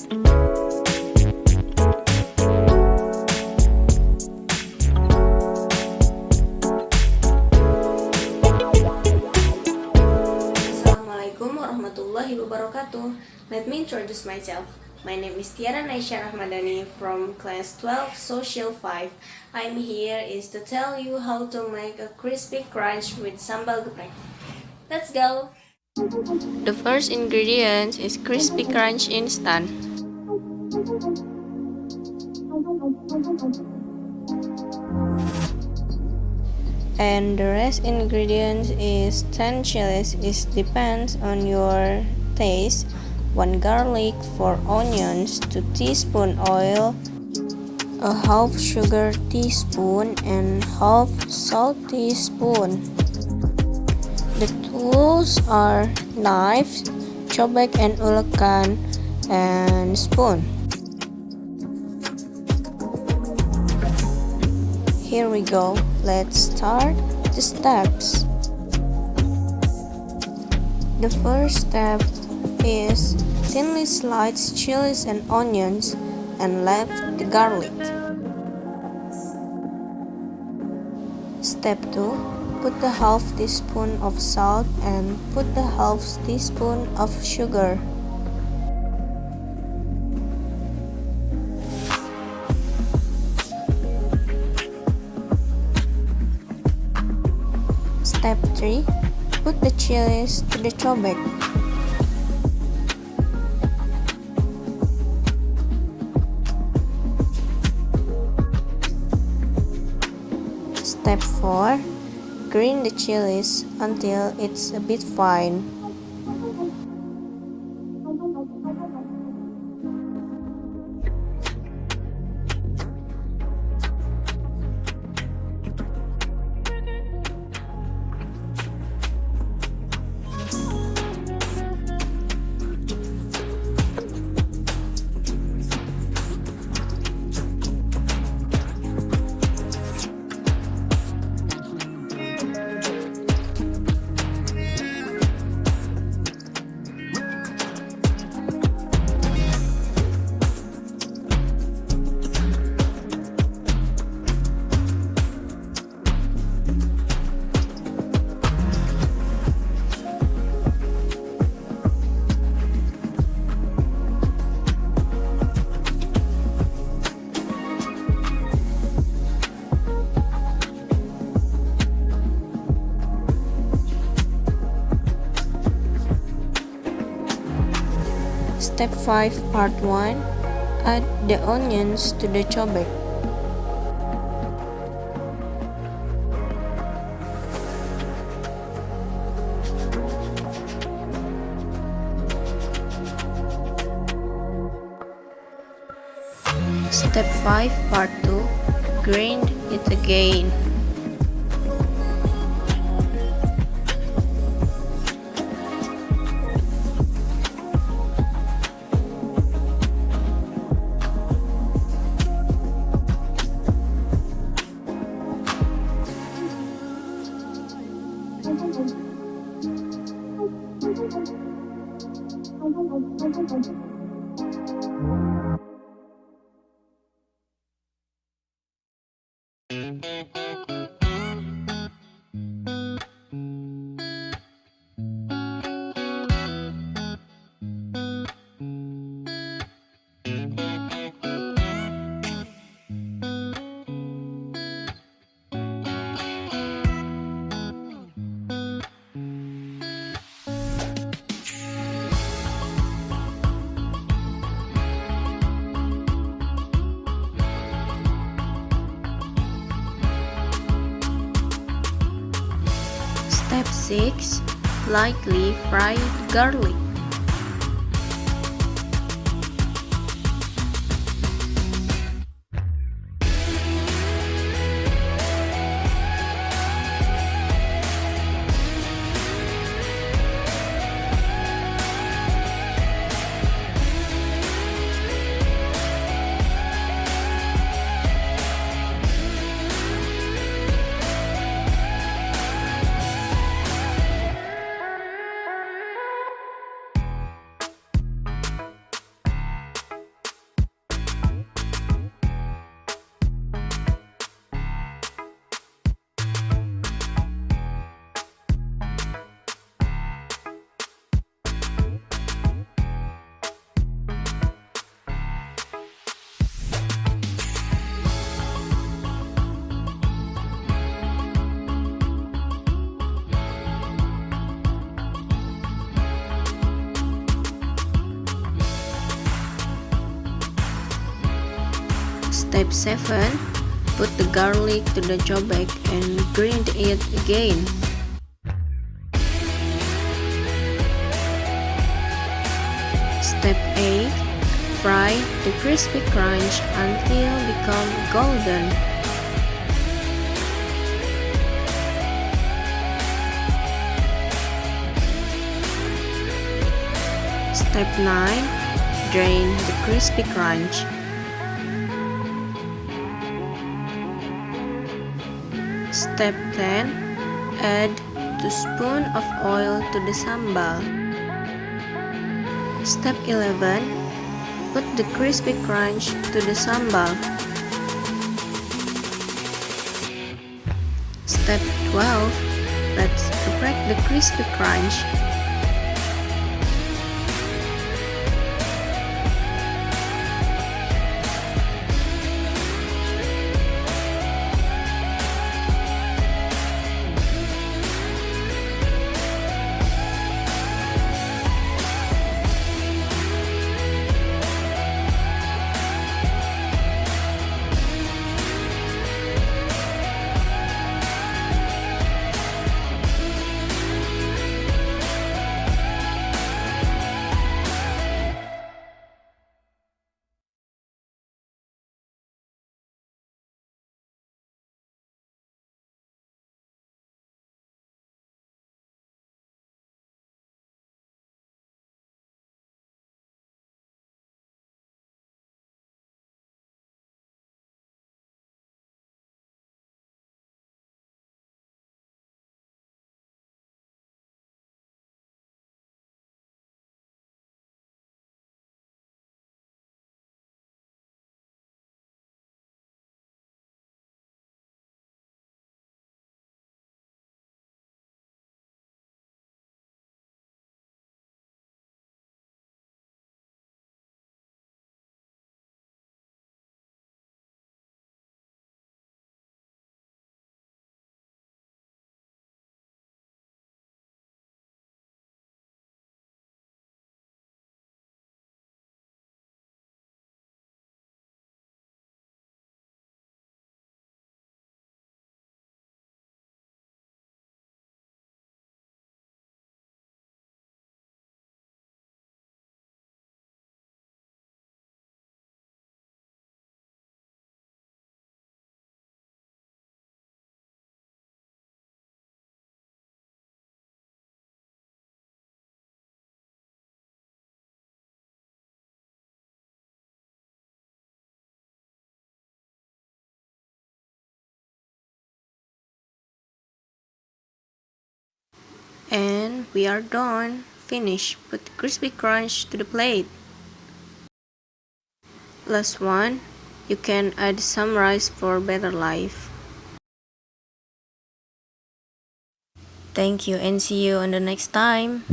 Assalamualaikum warahmatullahi wabarakatuh. Let me introduce myself. My name is Tiara Naisya Rahmadhani from class 12 Social 5. I'm here is to tell you how to make a crispy crunch with sambal geprek. Let's go! The first ingredient is crispy crunch instant. And the rest ingredients is 10 chilies. It depends on your taste. 1 garlic, 4 onions, 2 teaspoon oil, a half sugar teaspoon, and half salt teaspoon. The tools are knife, cobek and ulekan, and spoon. Here we go. Let's start the steps. The first step is thinly slice chilies and onions and left the garlic. Step 2. Put the half teaspoon of salt and put the half teaspoon of sugar. Step 3. Put the chilies to the cobek. Step 4. Grind the chilies until it's a bit fine. Step 5 Part 1. Add the onions to the cobek. Step 5 Part 2. Grind it again. Step 6. Lightly fry garlic. Step 7. Put the garlic to the Geprek and grind it again. Step 8. Fry the crispy crunch until become golden. Step 9. Drain the crispy crunch. Step 10. Add 2 spoons of oil to the sambal. Step 11. Put the crispy crunch to the sambal. Step 12. Let's Geprek the crispy crunch. And we are done. Finish. Put the crispy crunch to the plate. Last one. You can add some rice for better life. Thank you and see you on the next time.